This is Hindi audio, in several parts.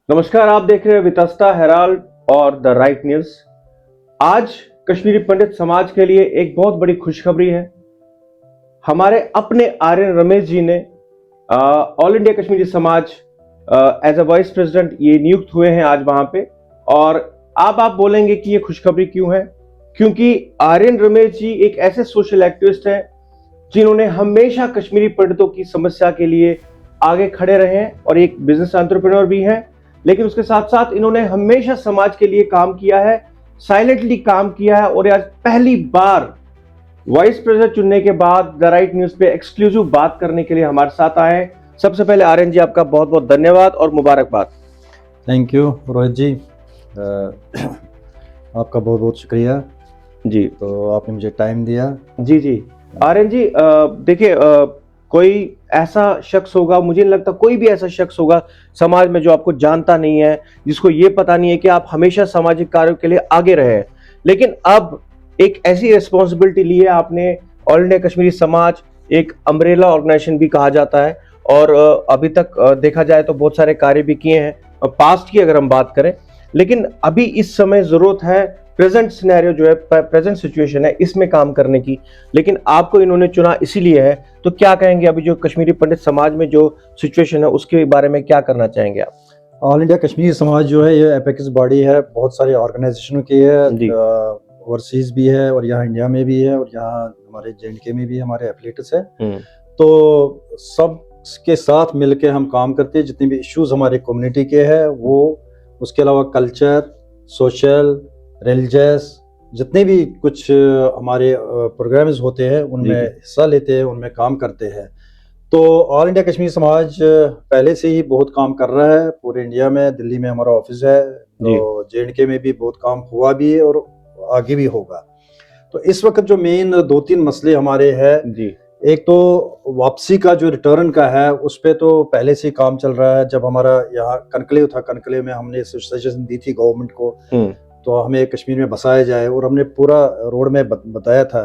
नमस्कार, आप देख रहे हैं वितस्ता हेराल्ड और द राइट न्यूज। आज कश्मीरी पंडित समाज के लिए एक बहुत बड़ी खुशखबरी है। हमारे अपने आर्यन रमेश जी ने ऑल इंडिया कश्मीरी समाज एज अ वाइस प्रेसिडेंट ये नियुक्त हुए हैं आज वहां पे। और अब आप बोलेंगे कि ये खुशखबरी क्यों है? क्योंकि आर्यन रमेश जी एक ऐसे सोशल एक्टिविस्ट हैं जिन्होंने हमेशा कश्मीरी पंडितों की समस्या के लिए आगे खड़े रहे हैं और एक बिजनेस एंटरप्रेन्योर भी हैं। लेकिन उसके साथ साथ इन्होंने हमेशा समाज के लिए काम किया है, साइलेंटली काम किया है। और आज पहली बार वाइस प्रेसिडेंट चुनने के बाद द राइट न्यूज पे एक्सक्लूसिव बात करने के लिए हमारे साथ आए हैं। सबसे पहले आर्यन जी, आपका बहुत बहुत धन्यवाद और मुबारकबाद। थैंक यू रोहित जी। आपका बहुत बहुत शुक्रिया जी, तो आपने मुझे टाइम दिया। जी जी। आर्यन जी, देखिए, कोई ऐसा शख्स होगा, मुझे नहीं लगता कोई भी ऐसा शख्स होगा समाज में जो आपको जानता नहीं है, जिसको ये पता नहीं है कि आप हमेशा सामाजिक कार्यों के लिए आगे रहे हैं। लेकिन अब एक ऐसी रिस्पॉन्सिबिलिटी ली है आपने। ऑल इंडिया कश्मीरी समाज एक अम्ब्रेला ऑर्गेनाइजेशन भी कहा जाता है और अभी तक देखा जाए तो बहुत सारे कार्य भी किए हैं पास्ट की अगर हम बात करें। लेकिन अभी इस समय जरूरत है, प्रेजेंट सिनेरियो जो है, प्रेजेंट सिचुएशन है, इसमें काम करने की। लेकिन आपको इन्होंने चुना इसीलिए है, तो क्या कहेंगे अभी जो कश्मीरी पंडित समाज में जो सिचुएशन है उसके बारे में क्या करना चाहेंगे आप? ऑल इंडिया कश्मीरी समाज जो है ये एपेक्स बॉडी है, बहुत सारे ऑर्गेनाइजेशनों की है, जी। ओवरसीज भी है और यहाँ इंडिया में भी है और यहाँ हमारे JNK में भी हमारे एफिलिएट्स है। हम्म। तो सब के साथ मिलके हम काम करते हैं, जितने भी इश्यूज हमारे कम्युनिटी के हैं वो, उसके अलावा कल्चर, सोशल, रिलीजियस, जितने भी कुछ हमारे प्रोग्राम्स होते हैं उनमें हिस्सा लेते हैं, उनमें काम करते हैं। तो ऑल इंडिया कश्मीर समाज पहले से ही बहुत काम कर रहा है पूरे इंडिया में। दिल्ली में हमारा ऑफिस है, तो JNK में भी बहुत काम हुआ भी है और आगे भी होगा। तो इस वक्त जो मेन 2-3 मसले हमारे हैं, जी। एक तो वापसी का जो रिटर्न का है उस पे तो पहले से ही काम चल रहा है। जब हमारा यहाँ कनकलेव था, कनकलेव में हमने सजेशन दी थी गवर्नमेंट को तो हमें कश्मीर में बसाया जाए, और हमने पूरा रोड में बताया था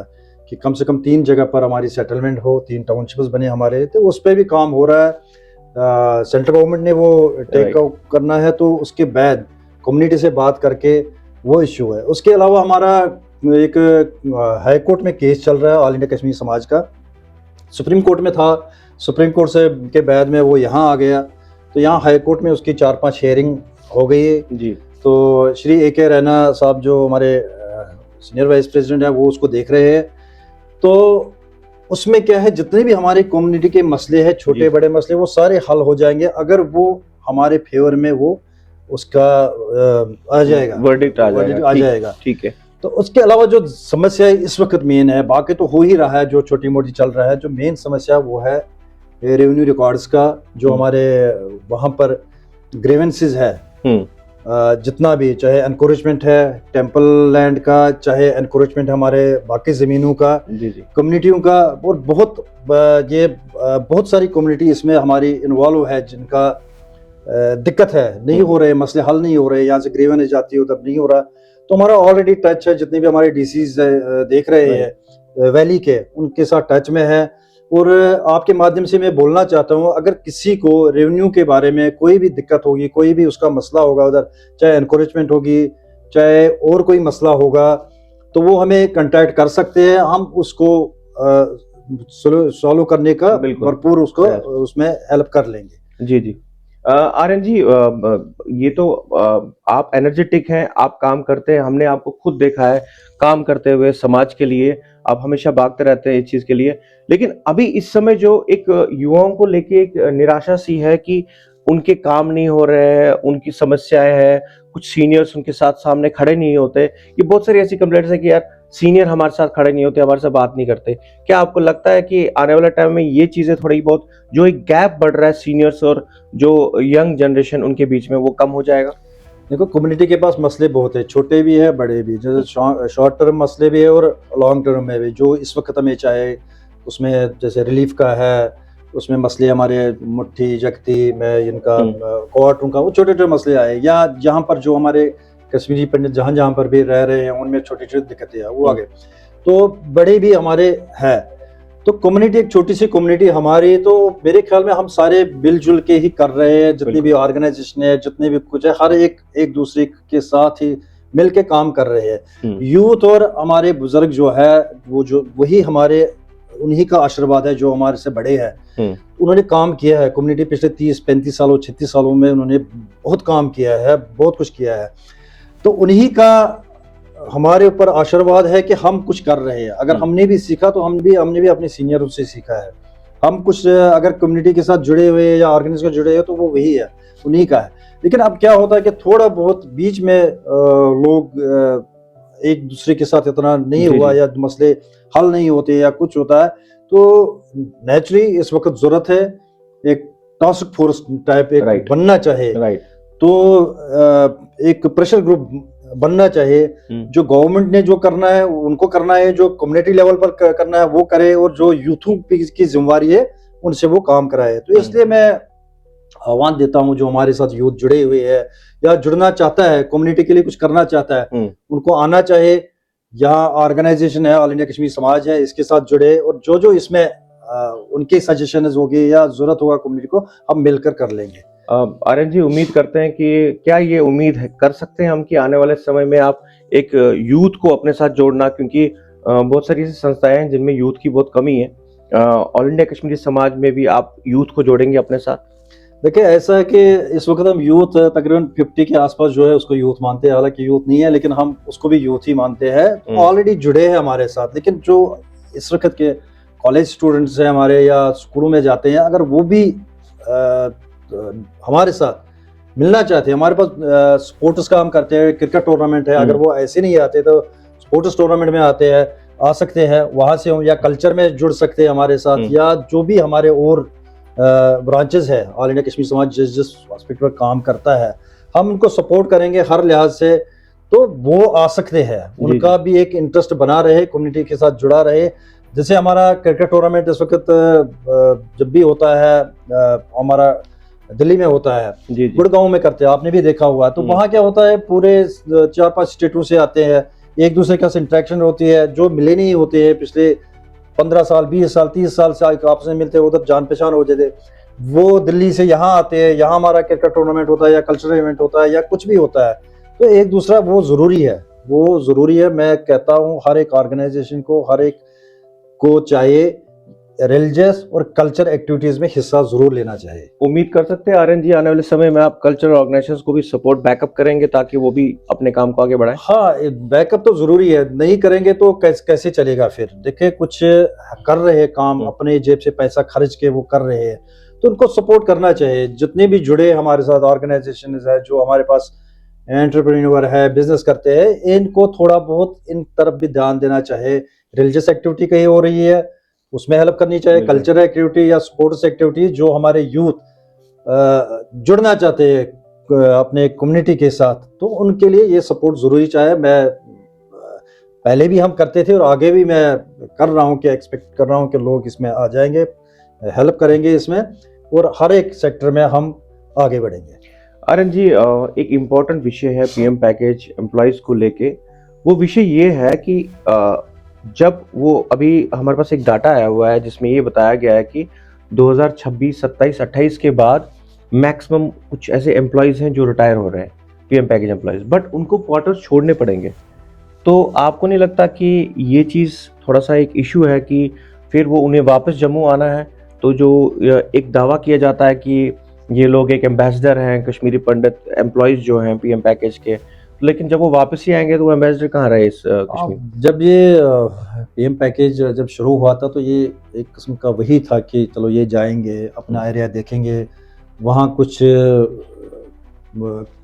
कि कम से कम 3 जगह पर हमारी सेटलमेंट हो, 3 टाउनशिप्स बने हमारे, तो उस पर भी काम हो रहा है। सेंट्रल गवर्नमेंट ने वो टेक करना है, तो उसके बाद कम्युनिटी से बात करके वो इश्यू है। उसके अलावा हमारा एक हाई कोर्ट में केस चल रहा है ऑल इंडिया कश्मीर समाज का। सुप्रीम कोर्ट में था, सुप्रीम कोर्ट से के बाद में वो यहाँ आ गया, तो यहाँ हाई कोर्ट में उसकी 4-5 हेयरिंग हो गई है जी। तो श्री AK रैना साहब जो हमारे सीनियर वाइस प्रेसिडेंट है वो उसको देख रहे हैं। तो उसमें क्या है, जितने भी हमारी कम्युनिटी के मसले हैं, छोटे बड़े मसले, वो सारे हल हो जाएंगे अगर वो हमारे फेवर में वो उसका आ जाएगा, वर्डिक्ट आ जाएगा। ठीक है। तो उसके अलावा जो समस्या इस वक्त मेन है, बाकी तो हो ही रहा है जो छोटी मोटी चल रहा है, जो मेन समस्या वो है रेवेन्यू रिकॉर्ड्स का, जो हमारे वहाँ पर ग्रीवेंसेस है। जितना भी, चाहे एनक्रोचमेंट है टेम्पल लैंड का, चाहे एनक्रोचमेंट हमारे बाकी ज़मीनों का, कम्युनिटियों का, और बहुत सारी कम्युनिटी इसमें हमारी इन्वॉल्व है जिनका दिक्कत है, नहीं हो रहे मसले, हल नहीं हो रहे। यहाँ से ग्रीवेंस जाती है उधर नहीं हो रहा, तो हमारा ऑलरेडी टच है। जितने भी हमारे DCs देख रहे हैं वैली के, उनके साथ टच में है। और आपके माध्यम से मैं बोलना चाहता हूँ, अगर किसी को रेवेन्यू के बारे में कोई भी दिक्कत होगी, कोई भी उसका मसला होगा उधर, चाहे एनकरेजमेंट होगी, चाहे और कोई मसला होगा, तो वो हमें कांटेक्ट कर सकते हैं। हम उसको सॉल्व करने का भरपूर उसको उसमें हेल्प कर लेंगे। जी जी। आर्यन जी, ये तो आप एनर्जेटिक हैं, आप काम करते हैं, हमने आपको खुद देखा है काम करते हुए समाज के लिए। आप हमेशा भागते रहते हैं इस चीज के लिए। लेकिन अभी इस समय जो एक युवाओं को लेके एक निराशा सी है कि उनके काम नहीं हो रहे हैं, उनकी समस्याएं हैं, कुछ सीनियर्स उनके साथ सामने खड़े नहीं होते। ये बहुत सारी ऐसी कंप्लेंट्स है कि यार सीनियर हमारे साथ खड़े नहीं होते, हमारे साथ बात नहीं करते। क्या आपको लगता है कि आने वाले टाइम में ये चीजें थोड़ी बहुत, जो एक गैप बढ़ रहा है सीनियर्स और जो यंग जनरेशन उनके बीच में, वो कम हो जाएगा? देखो, कम्युनिटी के पास मसले बहुत है, छोटे भी है बड़े भी, जैसे शॉर्ट टर्म मसले भी है और लॉन्ग टर्म में भी। जो इस वक्त हमें चाहे उसमें जैसे रिलीफ का है, उसमें मसले हमारे मुट्ठी जगती में इनका क्वार्टरों का, वो छोटे छोटे मसले आए, या जहाँ पर जो हमारे कश्मीरी पंडित जहाँ पर भी रह रहे हैं उनमें छोटी छोटी दिक्कतें हैं वो आगे। तो बड़े भी हमारे हैं। तो कम्युनिटी एक छोटी सी कम्युनिटी हमारी, तो मेरे ख्याल में हम सारे मिलजुल के ही कर रहे हैं, जितनी भी ऑर्गेनाइजेशन है, जितने भी कुछ है, हर एक दूसरे के साथ ही मिल के काम कर रहे हैं। यूथ और हमारे बुजुर्ग जो है वो जो वही हमारे उन्हीं का आशीर्वाद है जो हमारे से बड़े हैं। उन्होंने काम किया है कम्युनिटी पिछले 30-35 सालों 36 सालों में, उन्होंने बहुत काम किया है, बहुत कुछ किया है। तो उन्हीं का हमारे ऊपर आशीर्वाद है कि हम कुछ कर रहे हैं। अगर हमने भी सीखा तो हमने भी अपने सीनियरों से सीखा है। हम कुछ अगर कम्युनिटी के साथ जुड़े हुए या ऑर्गेनाइजेशन जुड़े हुए तो वो वही है, उन्हीं का है। लेकिन अब क्या होता है कि थोड़ा बहुत बीच में लोग एक दूसरे के साथ इतना नहीं हुआ या मसले हल नहीं होते या कुछ होता है, तो नेचुरली इस वक्त जरूरत है एक टास्क फोर्स टाइप एक बनना चाहिए। तो एक प्रेशर ग्रुप बनना चाहिए, जो गवर्नमेंट ने जो करना है उनको करना है, जो कम्युनिटी लेवल पर करना है वो करे, और जो यूथों की जिम्मेवारी है उनसे वो काम कराए। तो इसलिए मैं आह्वान देता हूं जो हमारे साथ यूथ जुड़े हुए है या जुड़ना चाहता है, कम्युनिटी के लिए कुछ करना चाहता है, उनको आना चाहिए। यहाँ ऑर्गेनाइजेशन है ऑल इंडिया कश्मीरी समाज है, इसके साथ जुड़े, और जो इसमें उनके सजेशन होगी या जरूरत होगा कम्युनिटी को, हम मिलकर कर लेंगे। आर्यन जी, उम्मीद करते हैं कि क्या ये उम्मीद कर सकते हैं हम कि आने वाले समय में आप एक यूथ को अपने साथ जोड़ना, क्योंकि बहुत सारी ऐसी संस्थाएं हैं जिनमें यूथ की बहुत कमी है, ऑल इंडिया कश्मीरी समाज में भी आप यूथ को जोड़ेंगे अपने साथ? देखिए, ऐसा है कि इस वक्त हम यूथ तकरीबन 50 के आसपास जो है उसको यूथ मानते हैं, हालांकि यूथ नहीं है लेकिन हम उसको भी यूथ ही मानते हैं। ऑलरेडी जुड़े हैं हमारे साथ, लेकिन जो इस वक्त के कॉलेज स्टूडेंट्स हैं हमारे या स्कूलों में जाते हैं, अगर वो भी हमारे साथ मिलना चाहते हैं, हमारे पास स्पोर्ट्स का हम करते हैं, क्रिकेट टूर्नामेंट है, अगर वो ऐसे नहीं आते तो स्पोर्ट्स टूर्नामेंट में आते हैं, आ सकते हैं वहाँ से हम, या कल्चर में जुड़ सकते हैं हमारे साथ, या जो भी हमारे और ब्रांचेस है ऑल इंडिया कश्मीर समाज जिस हॉस्पिटल पर काम करता है, हम उनको सपोर्ट करेंगे हर लिहाज से, तो वो आ सकते हैं। उनका भी एक इंटरेस्ट बना रहे, कम्युनिटी के साथ जुड़ा रहे। जैसे हमारा क्रिकेट टूर्नामेंट इस वक्त जब भी होता है, हमारा दिल्ली में होता है, गुड़गांव में करते हैं, आपने भी देखा हुआ, तो वहाँ क्या होता है, पूरे 4-5 स्टेटों से आते हैं, एक दूसरे के साथ इंटरेक्शन होती है, जो मिले नहीं होते हैं पिछले 15 साल 20 साल 30 साल से आपस में मिलते हैं, उधर जान पहचान हो जाते, वो दिल्ली से यहाँ आते हैं, यहाँ हमारा क्रिकेट टूर्नामेंट होता है या कल्चरल इवेंट होता है या कुछ भी होता है, तो एक दूसरा वो जरूरी है, वो जरूरी है। मैं कहता हूँ हर एक ऑर्गेनाइजेशन को, हर एक को चाहिए रिलीजियस और कल्चर एक्टिविटीज में हिस्सा जरूर लेना चाहिए। उम्मीद कर सकते हैं आर्यन जी आने वाले समय में आप कल्चरल ऑर्गेनाइजेशंस को भी सपोर्ट बैकअप करेंगे ताकि वो भी अपने काम को आगे बढ़ाएं? हाँ, बैकअप तो जरूरी है, नहीं करेंगे तो कैसे चलेगा फिर। देखिए, कुछ कर रहे हैं काम, अपने जेब से पैसा खर्च के वो कर रहे हैं, तो उनको सपोर्ट करना चाहिए। जितने भी जुड़े हमारे साथ ऑर्गेनाइजेशन है, जो हमारे पास एंटरप्रेन्योर है, बिजनेस करते हैं, इनको थोड़ा बहुत इन तरफ भी ध्यान देना चाहिए। रिलीजियस एक्टिविटी कहीं हो रही है उसमें हेल्प करनी चाहिए, कल्चरल एक्टिविटी या स्पोर्ट्स एक्टिविटी, जो हमारे यूथ जुड़ना चाहते हैं अपने कम्युनिटी के साथ, तो उनके लिए ये सपोर्ट जरूरी चाहिए। मैं पहले भी हम करते थे और आगे भी मैं कर रहा हूँ कि एक्सपेक्ट कर रहा हूँ कि लोग इसमें आ जाएंगे, हेल्प करेंगे इसमें, और हर एक सेक्टर में हम आगे बढ़ेंगे। आर्यन जी, एक इम्पॉर्टेंट विषय है पीएम पैकेज एम्प्लॉयज को लेके। वो विषय ये है कि जब वो अभी हमारे पास एक डाटा आया हुआ है जिसमें ये बताया गया है कि 2026, 27, 28 के बाद मैक्सिमम कुछ ऐसे एम्प्लॉयज हैं जो रिटायर हो रहे हैं, पीएम पैकेज एम्प्लॉयज, बट उनको क्वार्टर्स छोड़ने पड़ेंगे। तो आपको नहीं लगता कि ये चीज़ थोड़ा सा एक इशू है कि फिर वो उन्हें वापस जम्मू आना है? तो जो एक दावा किया जाता है कि ये लोग एक एम्बेसडर हैं, कश्मीरी पंडित एम्प्लॉयज जो हैं पीएम पैकेज के, लेकिन जब वो वापस ही आएंगे तो वो एम्बेसडर कहाँ रहे इस कश्मीर? जब ये पीएम पैकेज जब शुरू हुआ था तो ये एक किस्म का वही था कि चलो ये जाएंगे, अपना एरिया देखेंगे, वहाँ कुछ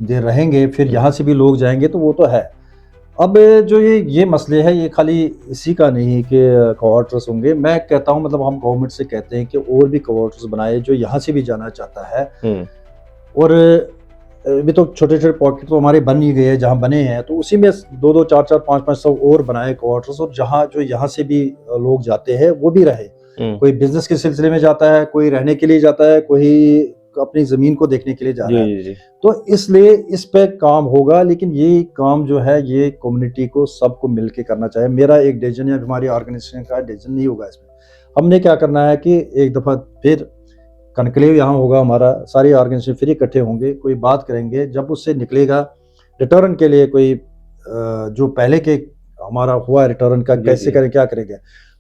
देर रहेंगे, फिर यहाँ से भी लोग जाएंगे, तो वो तो है। अब जो ये मसले है, ये खाली इसी का नहीं कि क्वार्टर्स होंगे। मैं कहता हूँ, मतलब हम गवर्नमेंट से कहते हैं कि और भी क्वार्टर्स बनाए जो यहाँ से भी जाना चाहता है। और अभी तो छोटे छोटे पॉकेट तो हमारे बन ही गए हैं, जहाँ बने हैं तो उसी में 2-2, 4-4, 5-5 सौ और बनाए क्वार्टर्स, और जहाँ जो यहाँ से भी लोग जाते हैं वो भी रहे। कोई बिजनेस के सिलसिले में जाता है, कोई रहने के लिए जाता है, कोई अपनी जमीन को देखने के लिए जा रहा है। तो इसलिए इस पे काम होगा, लेकिन ये काम जो है ये कम्युनिटी को सबको मिलके करना चाहिए। मेरा एक डिसीजन या हमारी ऑर्गेनाइजेशन का डिसीजन नहीं होगा इसमें। हमने क्या करना है कि एक दफ़ा फिर कनक्लेव यहाँ होगा हमारा, सारी ऑर्गेनाइजेशन फिर इकट्ठे होंगे, कोई बात करेंगे, जब उससे निकलेगा रिटर्न के लिए कोई जो पहले के हमारा हुआ रिटर्न का कैसे करें, क्या करेंगे,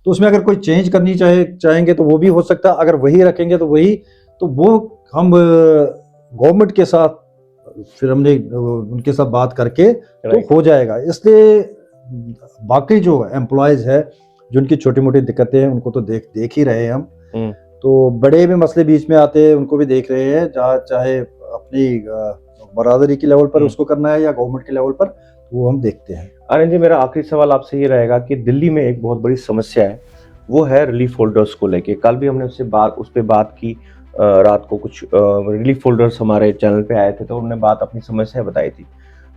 तो उसमें अगर कोई चेंज करनी चाहेंगे तो वो भी हो सकता है, अगर वही रखेंगे तो वही, तो वो हम गवर्नमेंट के साथ फिर हमने उनके साथ बात करके तो हो जाएगा। इसलिए बाकी जो एम्प्लॉयज़ है, जो उनकी छोटी मोटी दिक्कतें हैं, उनको तो देख ही रहे हैं हम, तो बड़े भी मसले बीच में आते हैं, उनको भी देख रहे हैं, जहाँ चाहे अपनी बरादरी के लेवल पर उसको करना है या गवर्नमेंट के लेवल पर, वो हम देखते हैं। आर्यन जी, मेरा आखिरी सवाल आपसे ये रहेगा कि दिल्ली में एक बहुत बड़ी समस्या है, वो है रिलीफ होल्डर्स को लेके। कल भी हमने उस पर बात की, रात को कुछ रिलीफ होल्डर्स हमारे चैनल पे आए थे, तो उन्होंने बात अपनी समस्या बताई थी।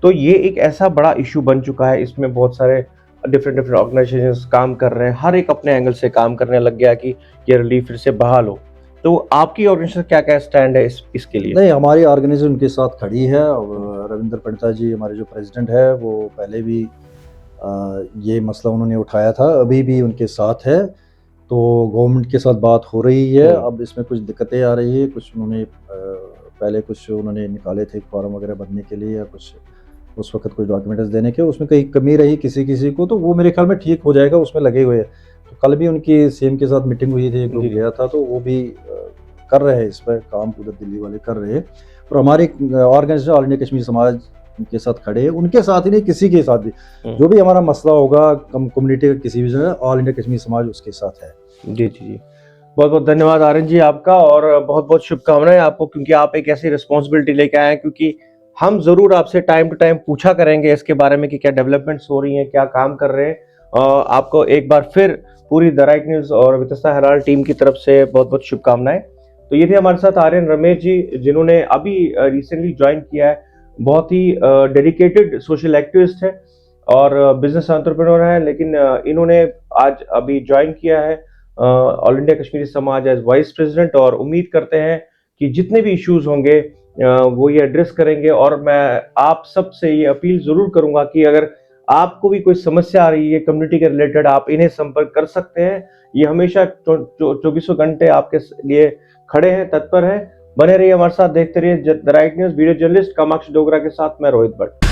तो ये एक ऐसा बड़ा इशू बन चुका है, इसमें बहुत सारे डिफरेंट ऑर्गेनाइजेशंस काम कर रहे हैं, हर एक अपने एंगल से काम करने लग गया कि ये रिलीफ फिर से बहाल हो। तो आपकी ऑर्गेनाइजेशन क्या क्या स्टैंड है इसके लिए? नहीं, हमारी ऑर्गेनाइजेशन उनके साथ खड़ी है, और रविंद्र पंडिता जी हमारे जो प्रेसिडेंट है, वो पहले भी ये मसला उन्होंने उठाया था, अभी भी उनके साथ है, तो गवर्नमेंट के साथ बात हो रही है। अब इसमें कुछ दिक्कतें आ रही है, कुछ उन्होंने पहले कुछ उन्होंने निकाले थे फॉर्म वगैरह भरने के लिए, या कुछ उस वक्त कुछ डॉक्यूमेंट्स देने के, उसमें कहीं कमी रही किसी को, तो वो मेरे ख्याल में ठीक हो जाएगा, उसमें लगे हुए हैं। तो कल भी उनकी सीएम के साथ मीटिंग हुई थी, ग्रुप गया था, तो वो भी कर रहे हैं इस पर काम, पूरा दिल्ली वाले कर रहे हैं। और हमारे ऑर्गेनाइजेशन ऑल इंडिया कश्मीर समाज उनके साथ खड़े हैं, उनके साथ ही नहीं, किसी के साथ भी जो भी हमारा मसला होगा कम्युनिटी का किसी भी जगह, ऑल इंडिया कश्मीर समाज उसके साथ है। जी जी जी, बहुत बहुत धन्यवाद आर्यन जी आपका, और बहुत बहुत शुभकामनाएं आपको, क्योंकि आप एक ऐसी रिस्पॉन्सिबिलिटी लेके आए हैं। क्योंकि हम जरूर आपसे टाइम टू टाइम पूछा करेंगे इसके बारे में कि क्या डेवलपमेंट्स हो रही हैं, क्या काम कर रहे हैं। आपको एक बार फिर पूरी द राइट न्यूज़ और वितस्ता हेराल्ड टीम की तरफ से बहुत बहुत शुभकामनाएं। तो ये थे हमारे साथ आर्यन रमेश जी, जिन्होंने अभी रिसेंटली ज्वाइन किया है। बहुत ही डेडिकेटेड सोशल एक्टिविस्ट है और बिजनेस एंटरप्रेन्योर है, लेकिन इन्होंने आज अभी ज्वाइन किया है ऑल इंडिया कश्मीरी समाज एज वाइस प्रेसिडेंट, और उम्मीद करते हैं कि जितने भी इश्यूज होंगे वो ये एड्रेस करेंगे। और मैं आप सबसे ये अपील जरूर करूंगा कि अगर आपको भी कोई समस्या आ रही है कम्युनिटी के रिलेटेड, आप इन्हें संपर्क कर सकते हैं। ये हमेशा 24 घंटे आपके लिए खड़े हैं, तत्पर हैं। बने रहिए हमारे साथ, देखते रहिए the right news. Video journalist Kamakshi Dogra के साथ मैं रोहित भट्ट।